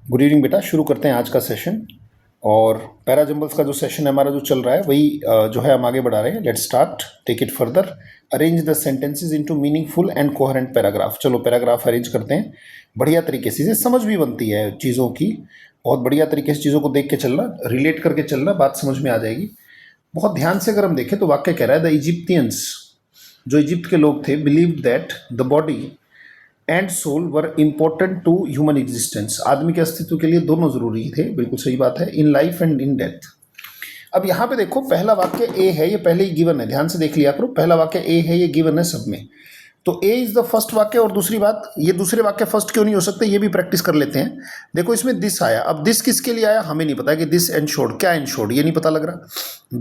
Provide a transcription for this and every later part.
Good evening बेटा। शुरू करते हैं आज का सेशन। और पैराजम्बल्स का जो सेशन है हमारा जो चल रहा है वही जो है हम आगे बढ़ा रहे हैं। Let's start, take it further. Arrange the sentences into meaningful and coherent paragraph. चलो पैराग्राफ अरेंज करते हैं बढ़िया तरीके से। इसे समझ भी बनती है चीज़ों की, बहुत बढ़िया तरीके से चीज़ों को देख के चलना, रिलेट करके चलना, बात समझ में आ जाएगी। बहुत ध्यान से अगर हम देखें तो वाक्य कह रहा है द इजिप्टियंस, जो इजिप्ट के लोग थे, believe that the body and soul were important to human existence. आदमी के अस्तित्व के लिए दोनों जरूरी थे, बिल्कुल सही बात है, in life and in death. अब यहाँ पे देखो पहला वाक्य ए है, ये पहले ही गिवन है, ध्यान से देख लिया करो। पहला वाक्य ए है, ये गिवन है सब में, तो ए इज द फर्स्ट वाक्य। और दूसरी बात, ये दूसरे वाक्य फर्स्ट क्यों नहीं हो सकते, ये भी प्रैक्टिस कर लेते हैं। देखो इसमें दिस आया, अब दिस किसके लिए आया हमें नहीं पता कि दिस एंश्योर्ड, क्या एंश्योर्ड ये नहीं पता लग रहा।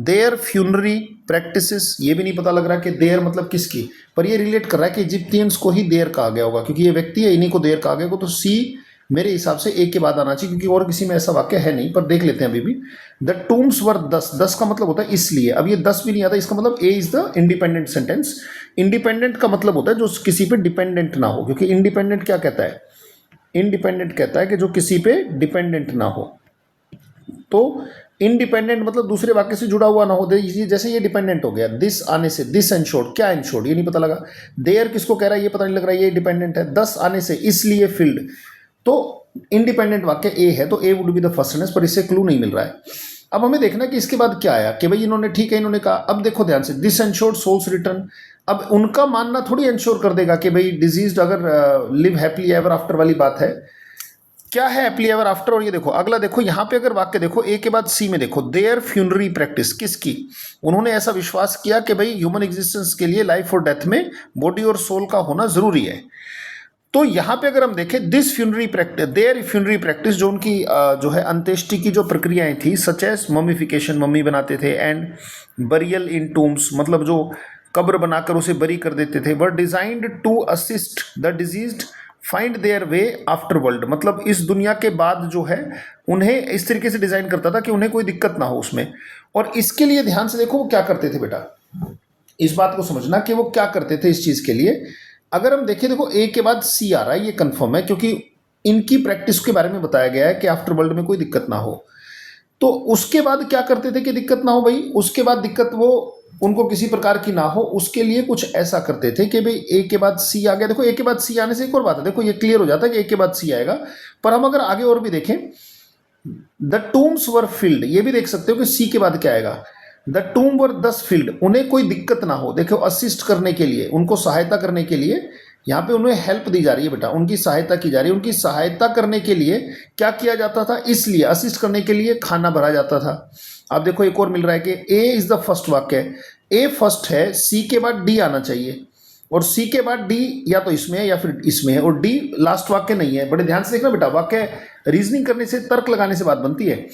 देयर फ्यूनरी प्रैक्टिसेस, ये भी नहीं पता लग रहा कि देयर मतलब किसकी, पर ये रिलेट कर रहा है कि इजिप्टियंस को ही देयर कहा गया होगा, क्योंकि ये व्यक्ति है, इन्हीं को देयर कहा गया होगा। तो सी मेरे हिसाब से ए के बाद आना चाहिए, क्योंकि और किसी में ऐसा वाक्य है नहीं, पर देख लेते हैं अभी भी। द टूम्स वर दस, दस का मतलब होता है इसलिए, अब ये दस भी नहीं आता, इसका मतलब A is the independent sentence. Independent का मतलब होता है जो किसी पे डिपेंडेंट ना हो, क्योंकि इंडिपेंडेंट क्या कहता है, इंडिपेंडेंट कहता है कि जो किसी पे डिपेंडेंट ना हो। तो इंडिपेंडेंट मतलब दूसरे वाक्य से जुड़ा हुआ ना हो। जैसे ये डिपेंडेंट हो गया, दिस आने से, दिस एंश्योर्ड, क्या एंश्योर्ड ये नहीं पता लगा। देयर किसको कह रहा है ये पता नहीं लग रहा है, ये डिपेंडेंट है। दस आने से, इसलिए फील्ड, तो इंडिपेंडेंट वाक्य ए है, तो A would be the first sentence, पर इससे क्लू नहीं मिल रहा है। अब हमें देखना कि इसके बाद क्या आया, कि भाई इन्होंने ठीक है, इन्होंने कहा। अब देखो ध्यान से, दिस एंश्योर्ड सोल्स रिटर्न। अब उनका मानना थोड़ी एंश्योर कर देगा कि भाई डिजीज अगर लिव हैप्पीली एवर आफ्टर वाली बात है, क्या है हैप्पीली एवर आफ्टर। और ये देखो अगला, देखो यहाँ पे अगर वाक्य देखो ए के बाद सी में देखो, देयर फ्यूनरी प्रैक्टिस, किसकी, उन्होंने ऐसा विश्वास किया कि भाई ह्यूमन एग्जिस्टेंस के लिए लाइफ और डेथ में बॉडी और सोल का होना जरूरी है। तो यहाँ पे अगर हम देखें, this funerary practice, their funerary practice, जो उनकी जो है अंत्येष्टि की जो प्रक्रियाएं थी, सच एज ममीफिकेशन, मम्मी बनाते थे, एंड बरियल इन टूम्स, मतलब जो कब्र बनाकर उसे बरी कर देते थे, were designed to assist the diseased find their way after world, मतलब इस दुनिया के बाद जो है उन्हें इस तरीके से डिजाइन करता था कि उन्हें कोई दिक्कत ना हो उसमें। और इसके लिए ध्यान से देखो वो क्या करते थे बेटा, इस बात को समझना कि वो क्या करते थे इस चीज के लिए। अगर हम देखें, देखो ए के बाद सी आ रहा है, ये कंफर्म है, क्योंकि इनकी प्रैक्टिस के बारे में बताया गया है कि आफ्टर वर्ल्ड में कोई दिक्कत ना हो। तो उसके बाद क्या करते थे कि दिक्कत ना हो भाई, उसके बाद दिक्कत वो उनको किसी प्रकार की ना हो, उसके लिए कुछ ऐसा करते थे कि भाई ए के बाद सी आ गया। देखो ए के बाद सी आने से एक और बात है, देखो ये क्लियर हो जाता है कि ए के बाद सी आएगा। पर हम अगर आगे और भी देखें, द टूम्स वर फिल्ड, ये भी देख सकते हो कि सी के बाद क्या आएगा, द टूम वर दस फील्ड, उन्हें कोई दिक्कत ना हो। देखो असिस्ट करने के लिए, उनको सहायता करने के लिए, यहाँ पे उन्हें हेल्प दी जा रही है बेटा, उनकी सहायता की जा रही है। उनकी सहायता करने के लिए क्या किया जाता था, इसलिए असिस्ट करने के लिए खाना भरा जाता था। अब देखो एक और मिल रहा है कि ए इज द फर्स्ट वाक्य, ए फर्स्ट है, सी के बाद डी आना चाहिए, और सी के बाद डी या तो इसमें है या फिर इसमें है, और डी लास्ट वाक्य नहीं है। बड़े ध्यान से देखना बेटा, वाक्य रीजनिंग करने से, तर्क लगाने से बात बनती है।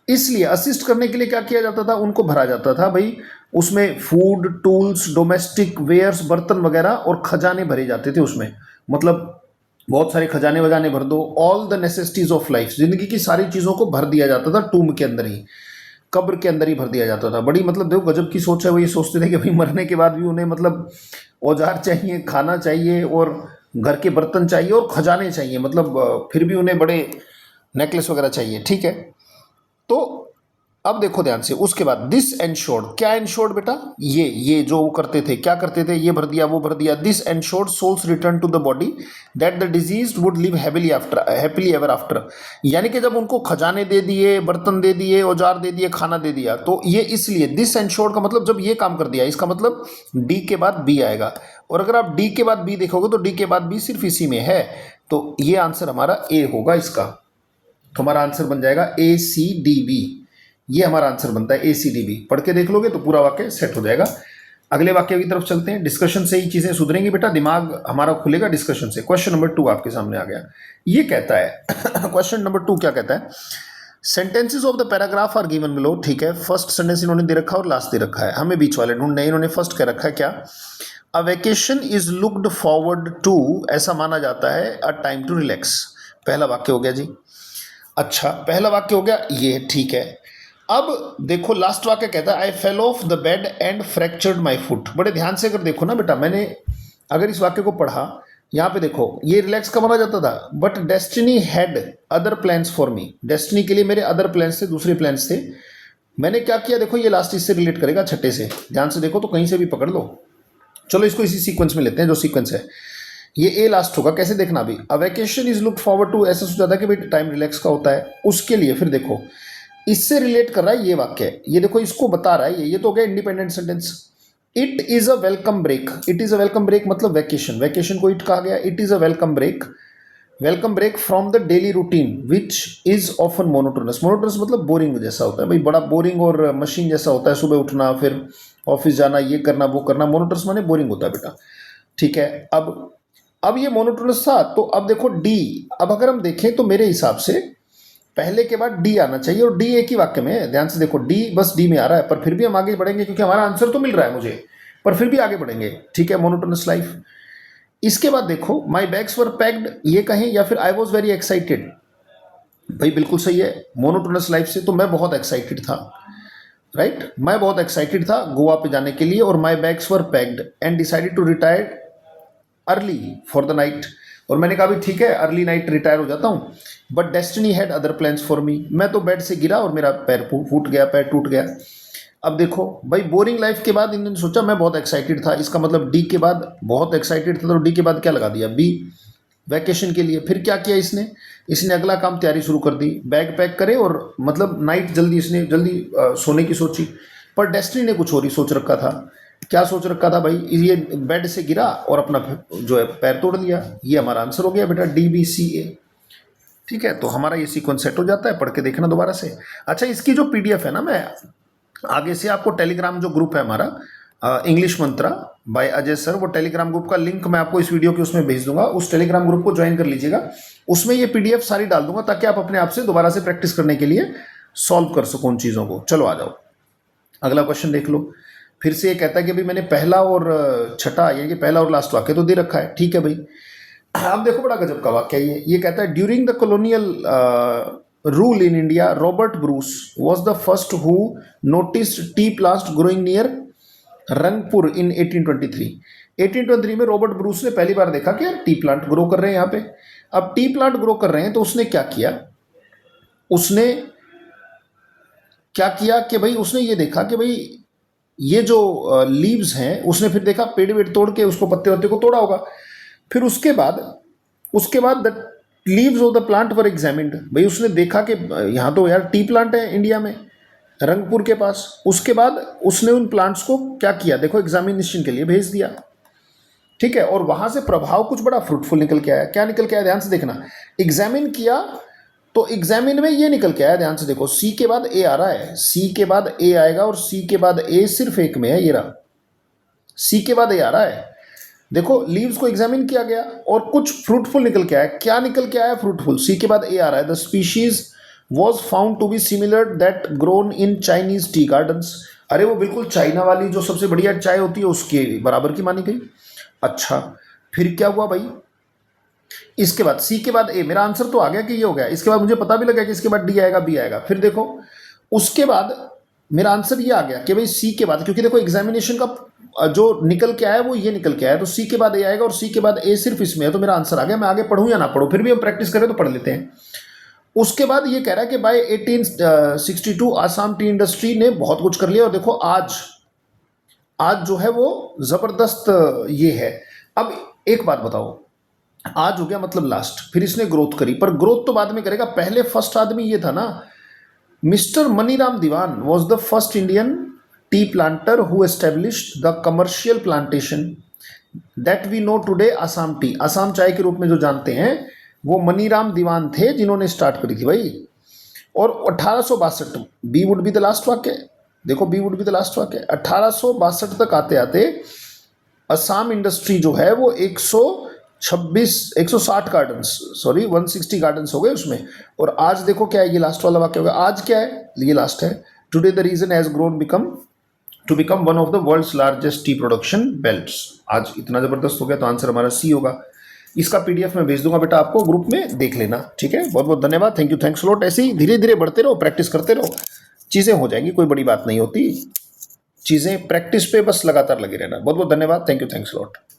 इसलिए असिस्ट करने के लिए क्या किया जाता था, उनको भरा जाता था भाई, उसमें फूड, टूल्स, डोमेस्टिक वेयर्स, बर्तन वगैरह, और खजाने भरे जाते थे उसमें, मतलब बहुत सारे खजाने वजाने भर दो। All the necessities of life, जिंदगी की सारी चीज़ों को भर दिया जाता था टूम के अंदर ही, कब्र के अंदर ही भर दिया जाता था। बड़ी मतलब देखो गजब की सोच है, वो ये सोचते थे कि भाई मरने के बाद भी उन्हें मतलब औजार चाहिए, खाना चाहिए, और घर के बर्तन चाहिए, और खजाने चाहिए, मतलब फिर भी उन्हें बड़े नेकलेस वगैरह चाहिए, ठीक है। तो अब देखो ध्यान से, उसके बाद दिस एंश्योर्ड, क्या एंश्योर्ड बेटा, ये जो वो करते थे, क्या करते थे, ये भर दिया, वो भर दिया। This ensured souls return to the body that the disease would live happily ever after, यानी कि जब उनको खजाने दे दिए, बर्तन दे दिए, औजार दे दिए, खाना दे दिया, तो ये इसलिए दिस एंश्योर्ड का मतलब जब ये काम कर दिया, इसका मतलब डी के बाद बी आएगा। और अगर आप डी के बाद बी देखोगे तो डी के बाद बी सिर्फ इसी में है, तो ये आंसर हमारा ए होगा इसका। तो हमारा आंसर बन जाएगा ए सी डी बी, ये हमारा आंसर बनता है ए सी डी बी। पढ़ के देख लोगे तो पूरा वाक्य सेट हो जाएगा। अगले वाक्य की तरफ चलते हैं। डिस्कशन से ही चीजें सुधरेंगी बेटा, दिमाग हमारा खुलेगा डिस्कशन से। क्वेश्चन नंबर 2 आपके सामने आ गया, ये कहता है क्वेश्चन नंबर 2 क्या कहता है, sentences of the paragraph are given below, ठीक है। फर्स्ट सेंटेंस इन्होंने दे रखा है और लास्ट दे रखा है, हमें बीच वाले ढूंढने। इन्होंने फर्स्ट कह रखा है क्या, a vacation is looked forward to, ऐसा माना जाता है, अ टाइम टू रिलैक्स। पहला वाक्य हो गया जी, अच्छा पहला वाक्य हो गया ये, ठीक है। अब देखो लास्ट वाक्य कहता है I fell off the bed and fractured my foot. बड़े ध्यान से अगर देखो ना बेटा, मैंने अगर इस वाक्य को पढ़ा यहाँ पे देखो ये रिलैक्स कब माना जाता था, but destiny had other plans for me, destiny के लिए मेरे अदर प्लान्स थे, दूसरे प्लान्स थे। मैंने क्या किया, देखो ये लास्ट इससे रिलेट करेगा छठे से, ध्यान से देखो तो कहीं से भी पकड़ लो। चलो इसको इसी सीक्वेंस में लेते हैं जो सीक्वेंस है, ये ए लास्ट होगा। कैसे देखना, अभी a vacation is look forward to, ऐसा सोचा था कि भाई टाइम रिलैक्स का होता है उसके लिए। फिर देखो इससे रिलेट कर रहा है ये वाक्य, ये देखो इसको बता रहा है, ये तो हो गया independent sentence. It is a welcome break, it is a welcome break मतलब वैकेशन, वैकेशन को इट कहा गया। It is a welcome break, welcome break from the daily routine which is often monotonous, monotonous मतलब boring जैसा होता है भाई, बड़ा बोरिंग और मशीन जैसा होता है, सुबह उठना फिर ऑफिस जाना, ये करना वो करना, मोनोटोनस माने बोरिंग होता है बेटा। ठीक है, अब ये मोनोटोनस था, तो अब देखो डी, अब अगर हम देखें तो मेरे हिसाब से पहले के बाद डी आना चाहिए, और डी एक ही वाक्य में है, ध्यान से देखो डी बस डी में आ रहा है, पर फिर भी हम आगे बढ़ेंगे क्योंकि हमारा आंसर तो मिल रहा है मुझे, पर फिर भी आगे बढ़ेंगे। ठीक है, मोनोटोनस लाइफ। इसके बाद देखो माई बैग्स वर पैक्ड, ये कहें या फिर आई वॉज वेरी एक्साइटेड, भाई बिल्कुल सही है, मोनोटोनस लाइफ से तो मैं बहुत एक्साइटेड था, राइट मैं बहुत एक्साइटेड था गोवा पे जाने के लिए, और my bags were packed and decided to retire early for the night, और मैंने कहा भी ठीक है अर्ली नाइट रिटायर हो जाता हूँ, but destiny had other plans for me, मैं तो बेड से गिरा और मेरा पैर फूट गया, पैर टूट गया। अब देखो भाई बोरिंग लाइफ के बाद इन्होंने सोचा मैं बहुत एक्साइटेड था, इसका मतलब डी के बाद बहुत एक्साइटेड था, तो डी के बाद क्या लगा दिया, बी वैकेशन के लिए। फिर क्या किया इसने, इसने अगला काम तैयारी शुरू कर दी, बैग पैक करे और मतलब नाइट जल्दी इसने जल्दी सोने की सोची, पर डेस्टिनी ने कुछ और ही सोच रखा था। क्या सोच रखा था भाई, ये बेड से गिरा और अपना जो है पैर तोड़ लिया, ये हमारा आंसर हो गया बेटा डी बी सी ए। ठीक है, तो हमारा ये सीक्वेंस सेट हो जाता है, पढ़ के देखना दोबारा से। अच्छा इसकी जो पीडीएफ है ना, मैं आगे से आपको टेलीग्राम जो ग्रुप है हमारा इंग्लिश मंत्रा बाय अजय सर, वो टेलीग्राम ग्रुप का लिंक मैं आपको इस वीडियो के उसमें भेज दूंगा, उस टेलीग्राम ग्रुप को ज्वाइन कर लीजिएगा, उसमें ये पीडीएफ सारी डाल दूंगा ताकि आप अपने आप से दोबारा से प्रैक्टिस करने के लिए सॉल्व कर सको उन चीज़ों को। चलो आ जाओ, अगला क्वेश्चन देख लो। फिर से ये कहता है कि भाई मैंने पहला और छठा यानी कि पहला और लास्ट वाक्य तो दे रखा है, ठीक है भाई। अब देखो बड़ा गजब का वाक्य है ये कहता है during the colonial rule in India Robert Bruce was the first who noticed tea plants growing near Rangpur in 1823। 1823 में रॉबर्ट ब्रूस ने पहली बार देखा कि यार टी प्लांट ग्रो कर रहे हैं यहाँ पे। अब टी प्लांट ग्रो कर रहे हैं तो उसने क्या किया, उसने क्या किया कि भाई उसने ये देखा कि भाई ये जो लीव्स हैं, उसने फिर देखा पेड़ वेड़ तोड़ के उसको पत्ते वत्ते को तोड़ा होगा। फिर उसके बाद the leaves of the plant were examined, भाई उसने देखा कि यहाँ तो यार टी प्लांट है इंडिया में रंगपुर के पास। उसके बाद उसने उन प्लांट्स को क्या किया, देखो एग्जामिनेशन के लिए भेज दिया। ठीक है, और वहाँ से प्रभाव कुछ बड़ा फ्रूटफुल निकल के आया। क्या निकल के आया, ध्यान से देखना। एग्जामिन किया तो एग्जामिन में ये निकल के आया, ध्यान से देखो, सी के बाद ए आ रहा है, सी के बाद ए आएगा और सी के बाद ए सिर्फ एक में है, ये रहा सी के बाद ए आ रहा है। देखो लीव्स को एग्जामिन किया गया और कुछ फ्रूटफुल निकल के आया। क्या निकल के आया, फ्रूटफुल, सी के बाद ए आ रहा है। The species was found to be similar that grown in Chinese tea gardens, अरे वो बिल्कुल चाइना वाली जो सबसे बढ़िया चाय होती है उसके बराबर की मानी गई। अच्छा फिर क्या हुआ भाई, इसके बाद सी के बाद ए, मेरा आंसर तो आ गया कि ये हो गया। इसके बाद मुझे पता भी लगा कि इसके बाद डी आएगा बी आएगा। फिर देखो उसके बाद मेरा आंसर ये आ गया कि भाई सी के बाद, क्योंकि देखो एग्जामिनेशन का जो निकल के आया वो ये निकल के आया, तो सी के बाद ए आएगा और सी के बाद ए सिर्फ इसमें है, तो मेरा आंसर आ गया। मैं आगे पढ़ूँ या ना पढ़ूँ, फिर भी हम प्रैक्टिस करें तो पढ़ लेते हैं। उसके बाद ये कह रहा है कि बाय 1862 आसाम टी इंडस्ट्री ने बहुत कुछ कर लिया, और देखो आज जो है वो ज़बरदस्त ये है। अब एक बात बताओ, आज हो गया मतलब लास्ट, फिर इसने ग्रोथ करी, पर ग्रोथ तो बाद में करेगा, पहले फर्स्ट आदमी ये था ना, mister Maniram Dewan was the first Indian tea planter who established the commercial plantation that we know today Assam tea, Assam चाय के रूप में जो जानते हैं वो मनीराम दीवान थे जिन्होंने स्टार्ट करी थी भाई। और 1862, B would be the last वाक्य, देखो B would be the last वाक्य, 1862 तक आते आते असम इंडस्ट्री जो है वो 160 गार्डन्स, सॉरी 160 गार्डन्स हो गए उसमें। और आज देखो क्या है, ये लास्ट वाला वाक्य होगा, आज क्या है, ये लास्ट है, today the region has grown to become one of the world's largest tea production belts. आज इतना जबरदस्त हो गया, तो आंसर हमारा सी होगा। इसका पीडीएफ मैं भेज दूंगा बेटा आपको, ग्रुप में देख लेना। ठीक है, बहुत बहुत धन्यवाद, थैंक यू, थैंक्स लॉट। ऐसे ही धीरे धीरे बढ़ते रहो, प्रैक्टिस करते रहो, चीज़ें हो जाएंगी, कोई बड़ी बात नहीं होती, चीज़ें प्रैक्टिस पे बस लगातार लगे रहना। बहुत बहुत धन्यवाद, थैंक यू, थैंक्स लॉट।